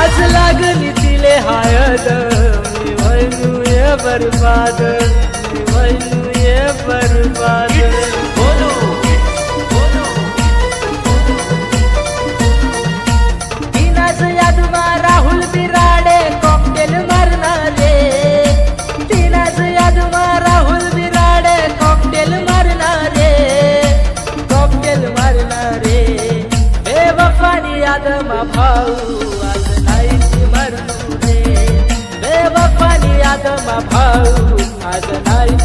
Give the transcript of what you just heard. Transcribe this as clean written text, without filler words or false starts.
आज लागली तिले हायद मी वैनुये बरबाद मी वैनुये बरबाद बोलो बोलो तिनाच यादमा राहुल बिराडे कॉकटेल मारणारे तिनाच यादमा राहुल बिराडे कॉकटेल मारणारे बेवफानी यादमा भाऊ आज नाही मरू रे बेवफानी यादमा भाऊ आज नाही